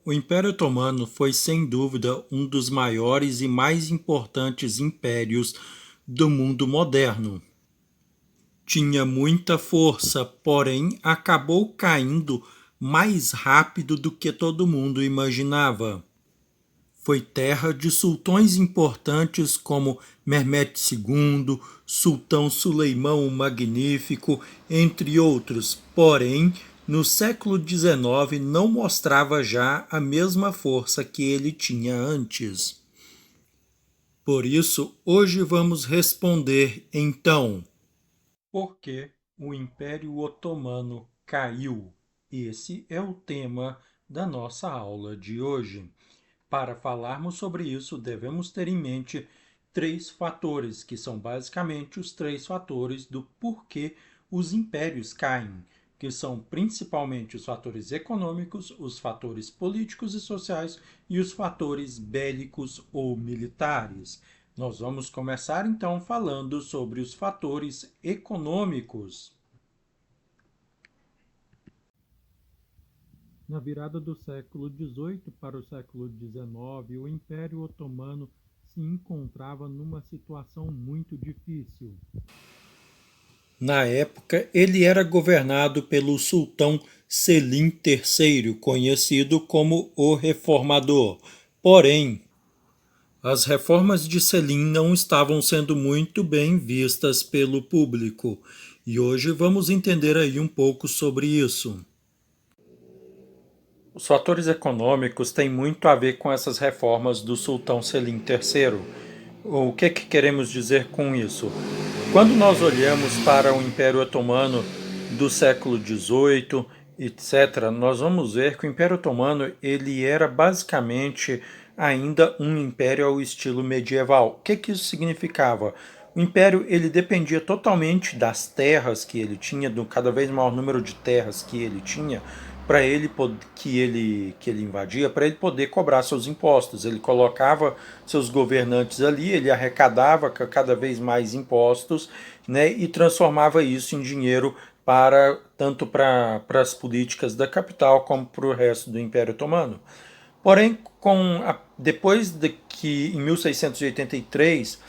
O Império Otomano foi, sem dúvida, um dos maiores e mais importantes impérios do mundo moderno. Tinha muita força, porém acabou caindo mais rápido do que todo mundo imaginava. Foi terra de sultões importantes como Mehmed II, Sultão Suleimão o Magnífico, entre outros, porém, no século XIX não mostrava já a mesma força que ele tinha antes. Por isso, hoje vamos responder, então, por que o Império Otomano caiu? Esse é o tema da nossa aula de hoje. Para falarmos sobre isso, devemos ter em mente três fatores, que são basicamente os três fatores do porquê os impérios caem, que são principalmente os fatores econômicos, os fatores políticos e sociais e os fatores bélicos ou militares. Nós vamos começar então falando sobre os fatores econômicos. Na virada do século XVIII para o século XIX, o Império Otomano se encontrava numa situação muito difícil. Na época, ele era governado pelo sultão Selim III, conhecido como o Reformador. Porém, as reformas de Selim não estavam sendo muito bem vistas pelo público. E hoje vamos entender aí um pouco sobre isso. Os fatores econômicos têm muito a ver com essas reformas do sultão Selim III. O que queremos dizer com isso? Quando nós olhamos para o Império Otomano do século XVIII, etc., nós vamos ver que o Império Otomano ele era basicamente ainda um império ao estilo medieval. O que isso significava? O império ele dependia totalmente das terras que ele tinha, do cada vez maior número de terras que ele tinha, para ele que ele invadia, para ele poder cobrar seus impostos. Ele colocava seus governantes ali, ele arrecadava cada vez mais impostos, né, e transformava isso em dinheiro para tanto para as políticas da capital como para o resto do Império Otomano. Porém, depois de que em 1683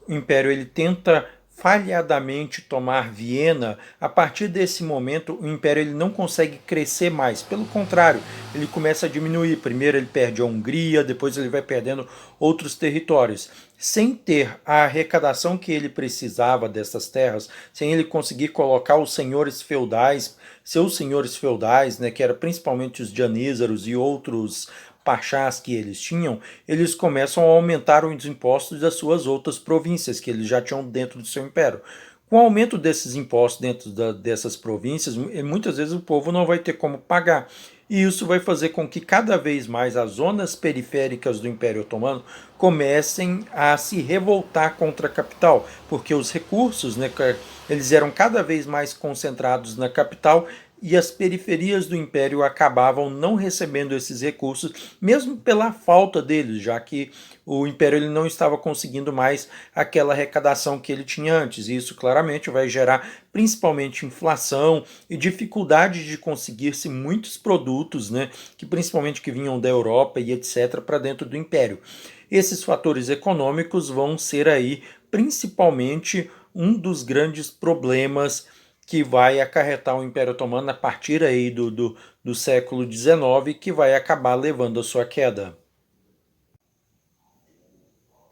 o Império ele tenta falhadamente tomar Viena, a partir desse momento o Império ele não consegue crescer mais. Pelo contrário, ele começa a diminuir. Primeiro ele perde a Hungria, depois ele vai perdendo outros territórios. Sem ter a arrecadação que ele precisava dessas terras, sem ele conseguir colocar os senhores feudais, seus senhores feudais, né, que eram principalmente os janízaros e outros pachás que eles tinham, eles começam a aumentar os impostos das suas outras províncias que eles já tinham dentro do seu império. Com o aumento desses impostos dentro dessas províncias, muitas vezes o povo não vai ter como pagar. E isso vai fazer com que cada vez mais as zonas periféricas do Império Otomano comecem a se revoltar contra a capital, porque os recursos, né, eles eram cada vez mais concentrados na capital e as periferias do império acabavam não recebendo esses recursos, mesmo pela falta deles, já que o império ele não estava conseguindo mais aquela arrecadação que ele tinha antes. E isso claramente vai gerar principalmente inflação e dificuldade de conseguir-se muitos produtos, né, que principalmente que vinham da Europa e etc. para dentro do império. Esses fatores econômicos vão ser aí principalmente um dos grandes problemas que vai acarretar o Império Otomano a partir aí do século XIX, que vai acabar levando a sua queda.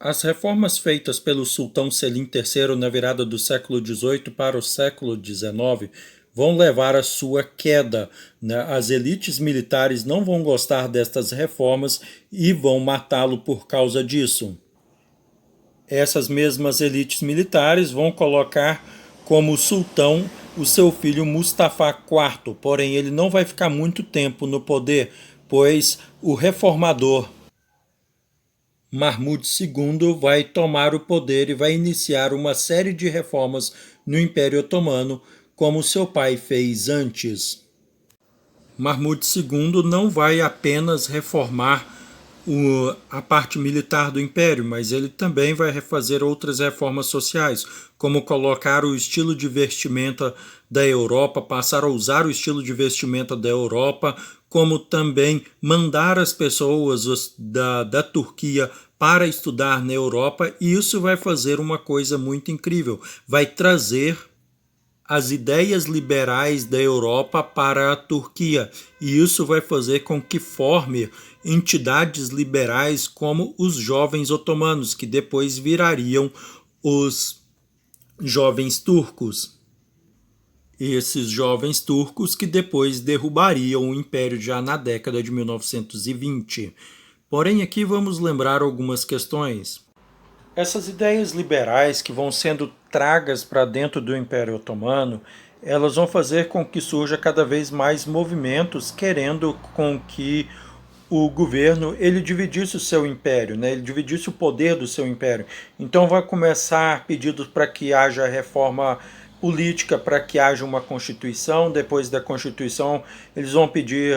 As reformas feitas pelo sultão Selim III na virada do século XVIII para o século XIX vão levar à sua queda, né? As elites militares não vão gostar destas reformas e vão matá-lo por causa disso. Essas mesmas elites militares vão colocar como sultão o seu filho Mustafa IV, porém ele não vai ficar muito tempo no poder, pois o reformador Mahmud II vai tomar o poder e vai iniciar uma série de reformas no Império Otomano, como seu pai fez antes. Mahmud II não vai apenas reformar a parte militar do império, mas ele também vai refazer outras reformas sociais, como colocar o estilo de vestimenta da Europa, passar a usar o estilo de vestimenta da Europa como também mandar as pessoas da Turquia para estudar na Europa, e isso vai fazer uma coisa muito incrível, vai trazer as ideias liberais da Europa para a Turquia, e isso vai fazer com que forme entidades liberais como os jovens otomanos, que depois virariam os jovens turcos. Esses jovens turcos que depois derrubariam o império já na década de 1920. Porém, aqui vamos lembrar algumas questões. Essas ideias liberais que vão sendo tragas para dentro do Império Otomano, elas vão fazer com que surja cada vez mais movimentos querendo com que o governo ele dividisse o seu império, né? Ele dividisse o poder do seu império. Então vai começar pedidos para que haja reforma política, para que haja uma constituição. Depois da constituição, eles vão pedir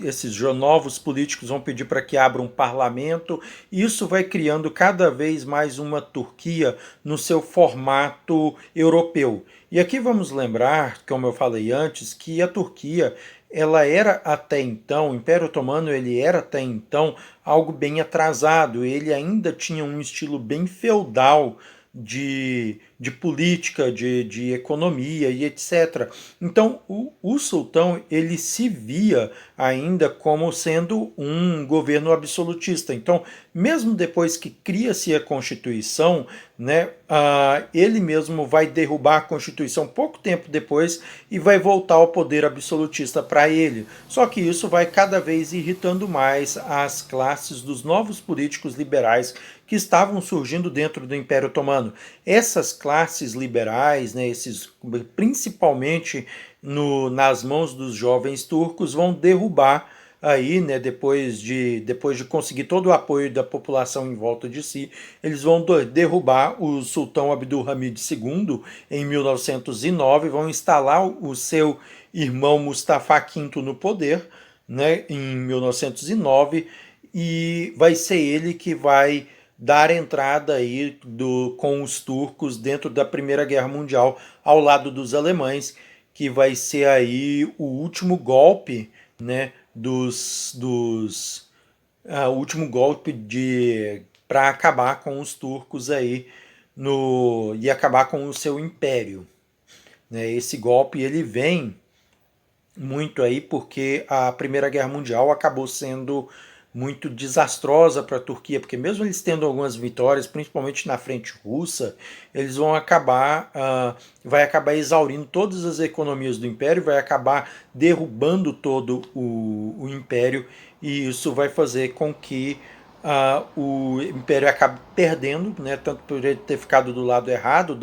esses novos políticos vão pedir para que abra um parlamento. Isso vai criando cada vez mais uma Turquia no seu formato europeu. E aqui vamos lembrar, como eu falei antes, que a Turquia ela era até então, o Império Otomano ele era até então algo bem atrasado, ele ainda tinha um estilo bem feudal de política, de economia e etc. Então o sultão ele se via ainda como sendo um governo absolutista. Então, mesmo depois que cria-se a Constituição, né, ele mesmo vai derrubar a Constituição pouco tempo depois e vai voltar ao poder absolutista para ele. Só que isso vai cada vez irritando mais as classes dos novos políticos liberais que estavam surgindo dentro do Império Otomano. Essas classes liberais, né, principalmente nas mãos dos jovens turcos, vão derrubar aí, né, depois de conseguir todo o apoio da população em volta de si, eles vão derrubar o sultão Abdulhamid II em 1909, vão instalar o seu irmão Mustafa V no poder, né, em 1909, e vai ser ele que vai dar entrada aí com os turcos dentro da Primeira Guerra Mundial ao lado dos alemães, que vai ser aí o último golpe, né, o último golpe para acabar com os turcos aí e acabar com o seu império, né? Esse golpe ele vem muito aí porque a Primeira Guerra Mundial acabou sendo muito desastrosa para a Turquia, porque mesmo eles tendo algumas vitórias, principalmente na frente russa, eles vão vai acabar exaurindo todas as economias do império, vai acabar derrubando todo o império, e isso vai fazer com que o império acabe perdendo, né, tanto por ele ter ficado do lado errado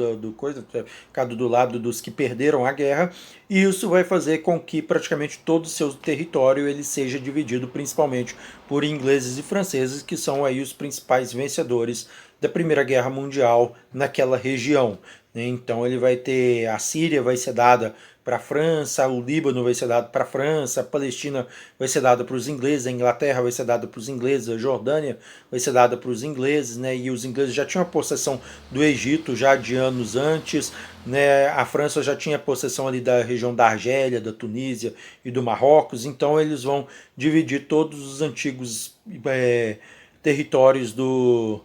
ter ficado do lado dos que perderam a guerra, e isso vai fazer com que praticamente todo o seu território ele seja dividido principalmente por ingleses e franceses, que são aí os principais vencedores da Primeira Guerra Mundial naquela região. Então ele vai ter a Síria vai ser dada para a França, o Líbano vai ser dado para a França, a Palestina vai ser dada para os ingleses, a Inglaterra vai ser dada para os ingleses, a Jordânia vai ser dada para os ingleses, né? E os ingleses já tinham a possessão do Egito já de anos antes, né? A França já tinha possessão ali da região da Argélia, da Tunísia e do Marrocos, então eles vão dividir todos os antigos territórios do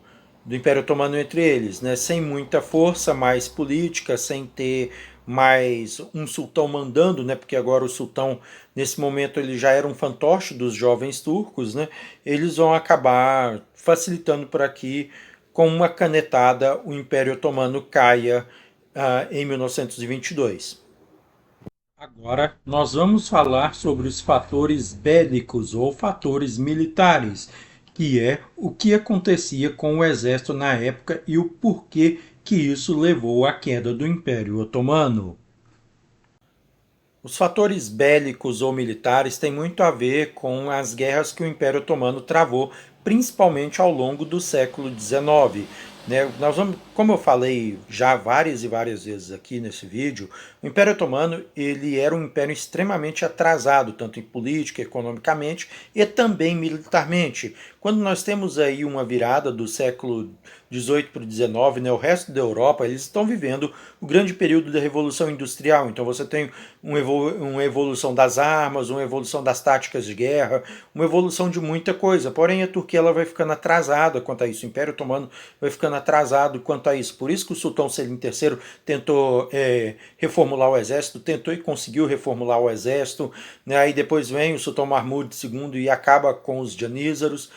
Império Otomano entre eles, né? Sem muita força, mais política, sem ter mais um sultão mandando, né? Porque agora o sultão, nesse momento, ele já era um fantoche dos jovens turcos, né? Eles vão acabar facilitando para que, com uma canetada, o Império Otomano caia em 1922. Agora nós vamos falar sobre os fatores bélicos ou fatores militares, que é o que acontecia com o exército na época e o porquê que isso levou à queda do Império Otomano. Os fatores bélicos ou militares têm muito a ver com as guerras que o Império Otomano travou, principalmente ao longo do século XIX. Né? Como eu falei já várias e várias vezes aqui nesse vídeo, o Império Otomano ele era um império extremamente atrasado, tanto em política, economicamente e também militarmente. quando nós temos aí uma virada do século XVIII para o XIX, né, o resto da Europa, eles estão vivendo o grande período da Revolução Industrial. Então você tem uma evolução das armas, uma evolução das táticas de guerra, uma evolução de muita coisa. Porém, a Turquia ela vai ficando atrasada quanto a isso. O Império Otomano vai ficando atrasado quanto a isso. Por isso que o Sultão Selim III tentou reformular o exército, tentou e conseguiu reformular o exército. Né? Aí depois vem o Sultão Mahmud II e acaba com os janízaros.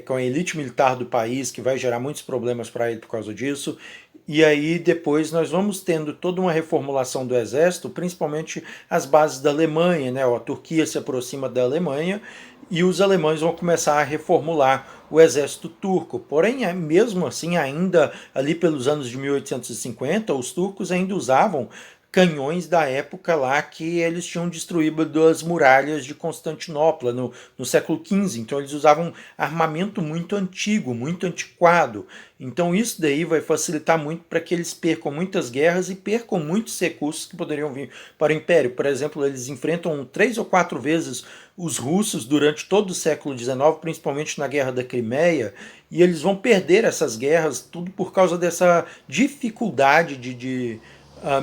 Com a elite militar do país, que vai gerar muitos problemas para ele por causa disso. E aí depois nós vamos tendo toda uma reformulação do exército, principalmente as bases da Alemanha, né? A Turquia se aproxima da Alemanha e os alemães vão começar a reformular o exército turco. Porém, mesmo assim, ainda ali pelos anos de 1850, os turcos ainda usavam canhões da época lá que eles tinham destruído as muralhas de Constantinopla no século XV. Então eles usavam armamento muito antigo, muito antiquado. Então isso daí vai facilitar muito para que eles percam muitas guerras e percam muitos recursos que poderiam vir para o Império. Por exemplo, eles enfrentam 3 ou 4 vezes os russos durante todo o século XIX, principalmente na Guerra da Crimeia, e eles vão perder essas guerras tudo por causa dessa dificuldade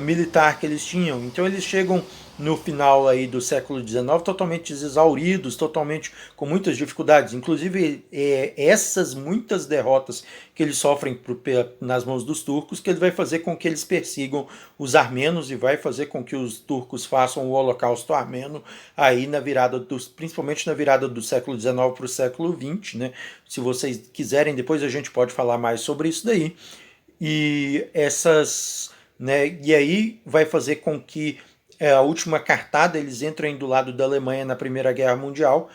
militar que eles tinham. Então eles chegam no final aí do século XIX totalmente exauridos, totalmente com muitas dificuldades. Inclusive essas muitas derrotas que eles sofrem nas mãos dos turcos, que ele vai fazer com que eles persigam os armenos e vai fazer com que os turcos façam o Holocausto Armeno aí na virada principalmente na virada do século XIX para o século XX, né? Se vocês quiserem, depois a gente pode falar mais sobre isso daí. E né, e aí vai fazer com que a última cartada eles entrem do lado da Alemanha na Primeira Guerra Mundial.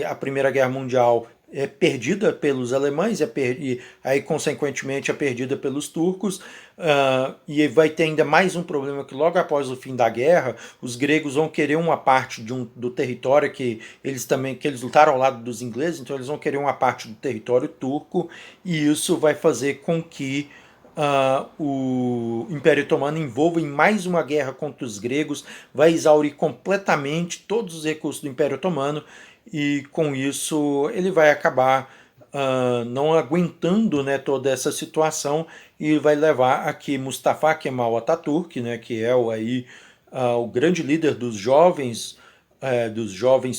A Primeira Guerra Mundial é perdida pelos alemães e aí consequentemente é perdida pelos turcos, e vai ter ainda mais um problema que logo após o fim da guerra os gregos vão querer uma parte do território que eles lutaram ao lado dos ingleses, então eles vão querer uma parte do território turco, e isso vai fazer com que o Império Otomano envolva em mais uma guerra contra os gregos, vai exaurir completamente todos os recursos do Império Otomano, e com isso ele vai acabar não aguentando, né, toda essa situação, e vai levar a que Mustafa Kemal Atatürk, né, que é o grande líder dos jovens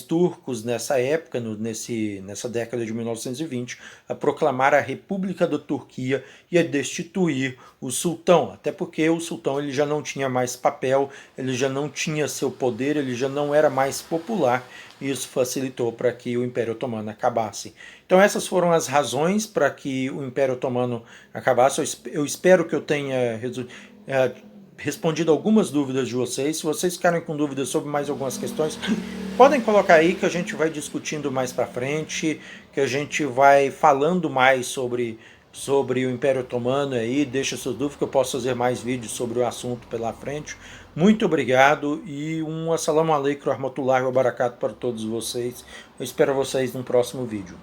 turcos nessa época, nessa década de 1920, a proclamar a República da Turquia e a destituir o sultão, até porque o sultão ele já não tinha mais papel, ele já não tinha seu poder, ele já não era mais popular, e isso facilitou para que o Império Otomano acabasse. Então essas foram as razões para que o Império Otomano acabasse. Eu espero que eu tenha respondido algumas dúvidas de vocês. Se vocês ficarem com dúvidas sobre mais algumas questões, podem colocar aí que a gente vai discutindo mais para frente, que a gente vai falando mais sobre o Império Otomano aí. Deixa suas dúvidas que eu posso fazer mais vídeos sobre o assunto pela frente. Muito obrigado e assalamu alaikum warahmatullahi wabarakatuh para todos vocês. Eu espero vocês no próximo vídeo.